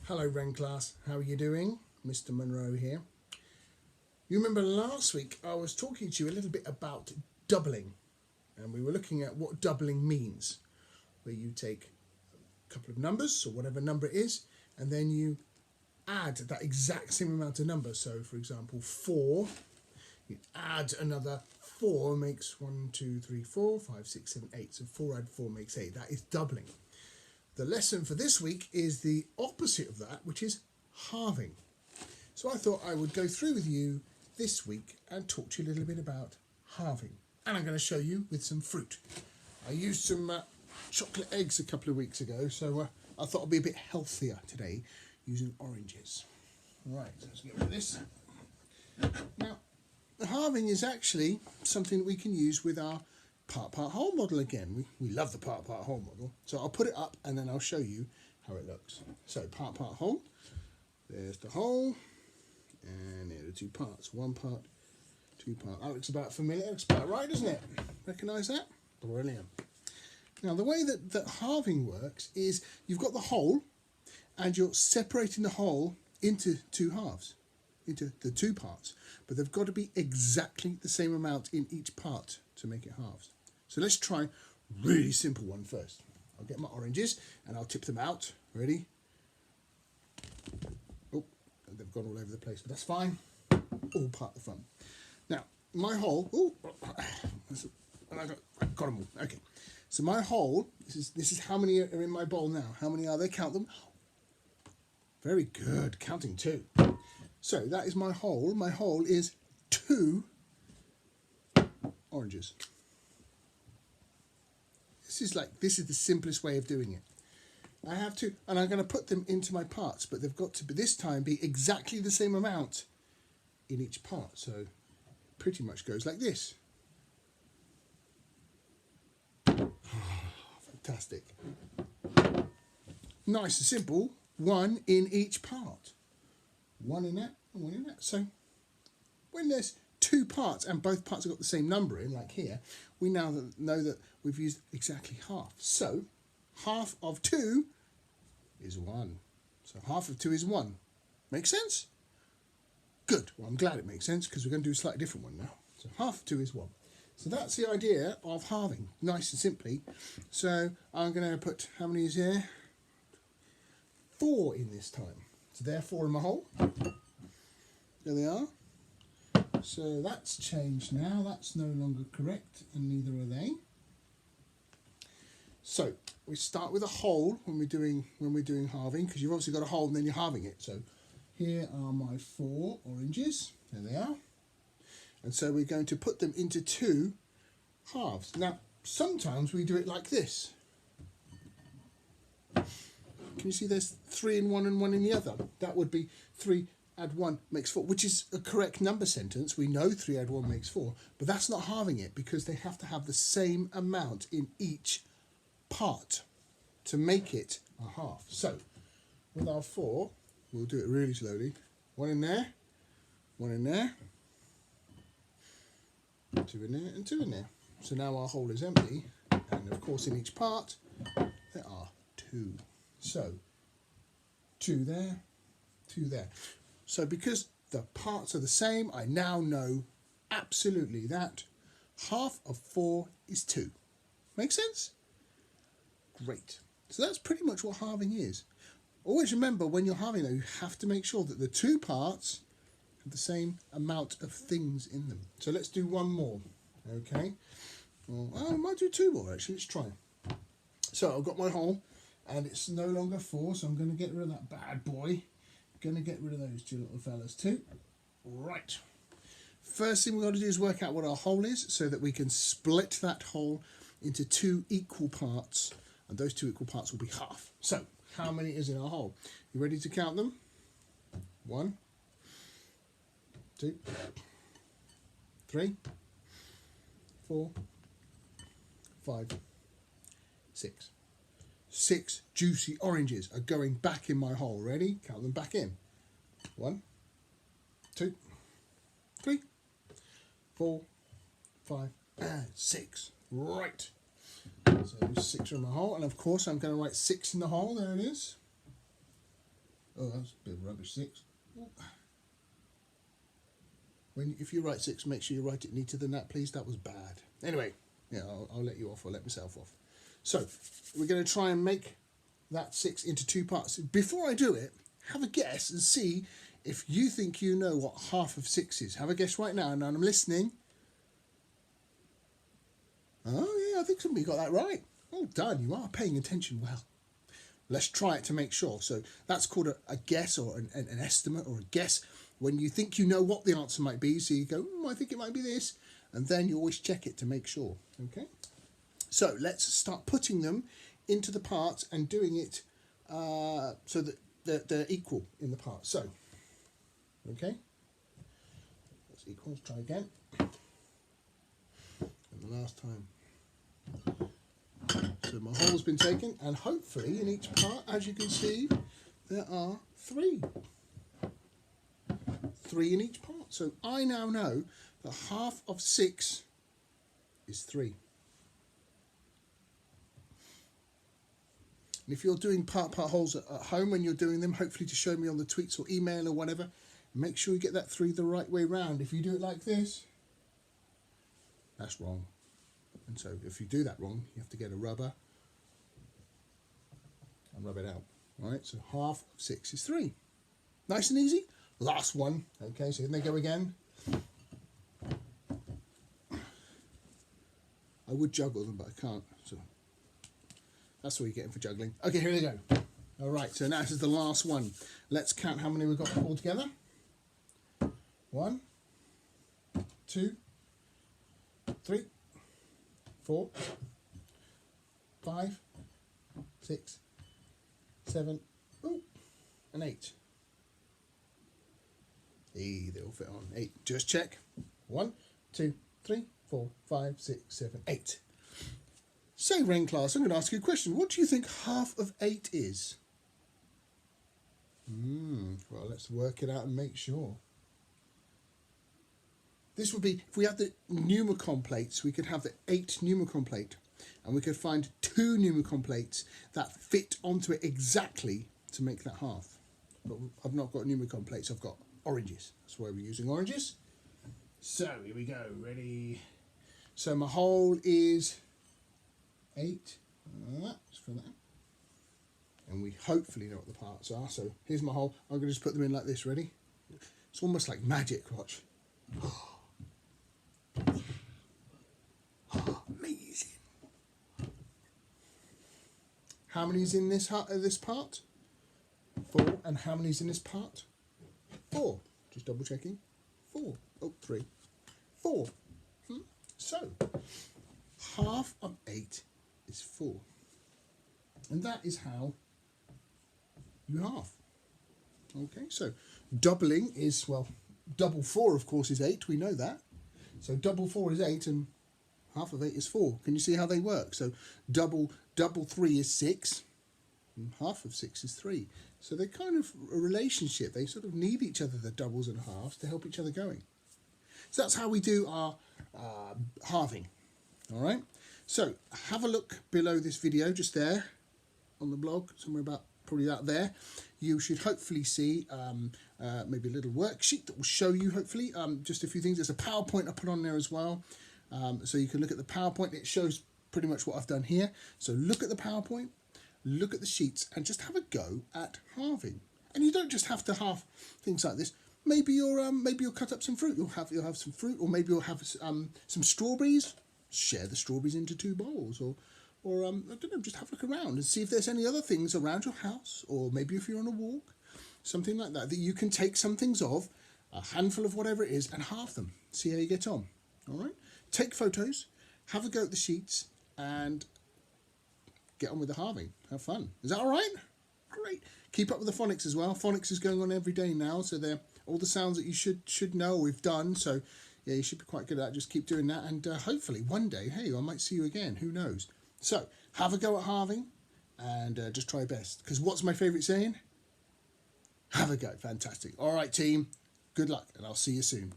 Hello Ren class, how are you doing? Mr. Monroe here. You remember last week I was talking to you a little bit about doubling, and we were looking at what doubling means, where you take a couple of numbers, or whatever number it is, and then you add that exact same amount of numbers. So for example 4, you add another 4 makes 1, 2, 3, 4, 5, 6, 7, 8. So 4 add 4 makes 8. That is doubling. The lesson for this week is the opposite of that, which is halving. So I thought I would go through with you this week and talk to you a little bit about halving. And I'm going to show you with some fruit. I used some chocolate eggs a couple of weeks ago, so I thought I'd be a bit healthier today using oranges. Right, so let's get rid of this. Now, the halving is actually something that we can use with our part whole model again. We love the part whole model. So I'll put it up and then I'll show you how it looks. So part whole, there's the whole, and there are the two parts. One part, two part. That looks about familiar. Looks about right, doesn't it? Recognise that? Brilliant. Now the way that halving works is you've got the whole and you're separating the whole into two halves, into the two parts, but they've got to be exactly the same amount in each part to make it halves. So let's try a really simple one first. I'll get my oranges and I'll tip them out. Ready? Oh, they've gone all over the place, but that's fine. All part of the fun. Now, my whole, I got them all. Okay. So my whole, this is how many are in my bowl now. How many are there? Count them. Very good. Counting 2. So that is my whole. My whole is 2 oranges. This is the simplest way of doing it. I have to, and I'm going to put them into my parts, but they've got to be this time be exactly the same amount in each part. So it pretty much goes like this. Fantastic. Nice and simple. 1 in each part. 1 in that and 1 in that. So when there's 2 parts and both parts have got the same number in, like here, we now know that we've used exactly half. So half of 2 is 1. So half of 2 is 1. Make sense? Good. Well, I'm glad it makes sense because we're going to do a slightly different one now. So half of 2 is 1. So that's the idea of halving, nice and simply. So I'm going to put, how many is here? 4 in this time. So there are 4 in my hole. There they are. So that's changed now. That's no longer correct, and neither are they. So we start with a whole when we're doing halving, because you've obviously got a whole and then you're halving it. So here are my 4 oranges. There they are. And so we're going to put them into 2 halves. Now sometimes we do it like this. Can you see there's 3 in one and 1 in the other? That would be 3 add 1 makes 4, which is a correct number sentence. We know 3 add 1 makes 4, but that's not halving it because they have to have the same amount in each part to make it a half. So with our 4, we'll do it really slowly. 1 in there, 1 in there, 2 in there, and 2 in there. So now our hole is empty, and of course in each part there are 2. So 2 there, 2 there. So because the parts are the same, I now know absolutely that half of 4 is 2. Make sense? Great. So that's pretty much what halving is. Always remember, when you're halving though, you have to make sure that the 2 parts have the same amount of things in them. So let's do one more. Okay. Well, I might do 2 more actually. Let's try. So I've got my hole and it's no longer 4, so I'm going to get rid of that bad boy. Going to get rid of those 2 little fellas too. Right. First thing we've got to do is work out what our hole is so that we can split that hole into 2 equal parts, and those 2 equal parts will be half. So how many is in our hole? You ready to count them? 1, 2, 3, 4, 5, 6. 6 juicy oranges are going back in my hole. Ready? Count them back in. 1, 2, 3, 4, 5, and 6. Right. So 6 are in my hole, and of course I'm going to write 6 in the hole. There it is. Oh, that's a bit of rubbish. 6. If you write 6, make sure you write it neater than that, please. That was bad. Anyway, yeah, I'll let you off. I'll let myself off. So we're going to try and make that 6 into 2 parts. Before I do it, have a guess and see if you think you know what half of 6 is. Have a guess right now, and I'm listening. Oh, yeah, I think somebody got that right. Well done. You are paying attention well. Let's try it to make sure. So that's called a guess, or an estimate, or a guess. When you think you know what the answer might be, so you go, I think it might be this, and then you always check it to make sure. Okay. So let's start putting them into the parts and doing it so that they're equal in the parts. So, okay. That's equal. Let's try again. And the last time. So my hole's been taken, and hopefully in each part, as you can see, there are 3. 3 in each part. So I now know that half of 6 is 3. And if you're doing part holes at home when you're doing them, hopefully to show me on the tweets or email or whatever, make sure you get that 3 the right way round. If you do it like this, that's wrong. And so if you do that wrong, you have to get a rubber and rub it out. All right, so half of 6 is 3. Nice and easy. Last one. Okay, so here they go again. I would juggle them, but I can't. So that's what you're getting for juggling. Okay, here they go. All right, so now this is the last one. Let's count how many we've got all together. 1, 2, 3, 4, 5, 6, 7, and 8. They all fit on 8. Just check. 1, 2, 3, 4, 5, 6, 7, 8. So, Rain class, I'm going to ask you a question. What do you think half of 8 is? Well, let's work it out and make sure. This would be, if we had the Numicon plates, we could have the 8 Numicon plate, and we could find 2 Numicon plates that fit onto it exactly to make that half. But I've not got Numicon plates, I've got oranges. That's why we're using oranges. So here we go. Ready? So my hole is 8. Just for that. And we hopefully know what the parts are. So here's my hole. I'm going to just put them in like this. Ready? It's almost like magic. Watch. Amazing. How many's in this part? 4. And how many's in this part? 4. Just double checking. 4. Oh, 3. 4. So, half of 8 is 4. And that is how you half. Okay, so doubling is, well, double 4, of course, is 8. We know that. So double 4 is 8 and half of 8 is 4. Can you see how they work? So double 3 is 6 and half of 6 is 3. So they're kind of a relationship. They sort of need each other, the doubles and halves, to help each other going. So that's how we do our halving. All right. So have a look below this video, just there on the blog, somewhere about probably out there. You should hopefully see maybe a little worksheet that will show you, hopefully, just a few things. There's a PowerPoint I put on there as well. So you can look at the PowerPoint. It shows pretty much what I've done here. So look at the PowerPoint, look at the sheets, and just have a go at halving. And you don't just have to halve things like this. Maybe you'll cut up some fruit. You'll have some fruit, or maybe you'll have some strawberries. Share the strawberries into 2 bowls, or I don't know, just have a look around and see if there's any other things around your house, or maybe if you're on a walk, something like that, that you can take some things of, a handful of whatever it is, and halve them. See how you get on. All right. Take photos, have a go at the sheets, and get on with the halving. Have fun. Is that all right? Great. Keep up with the phonics as well. Phonics is going on every day now, so they're all the sounds that you should know we've done. So yeah, you should be quite good at that. Just keep doing that, and hopefully one day, hey, I might see you again. Who knows? So have a go at halving, and just try your best. Because what's my favourite saying? Have a go. Fantastic. All right, team. Good luck, and I'll see you soon.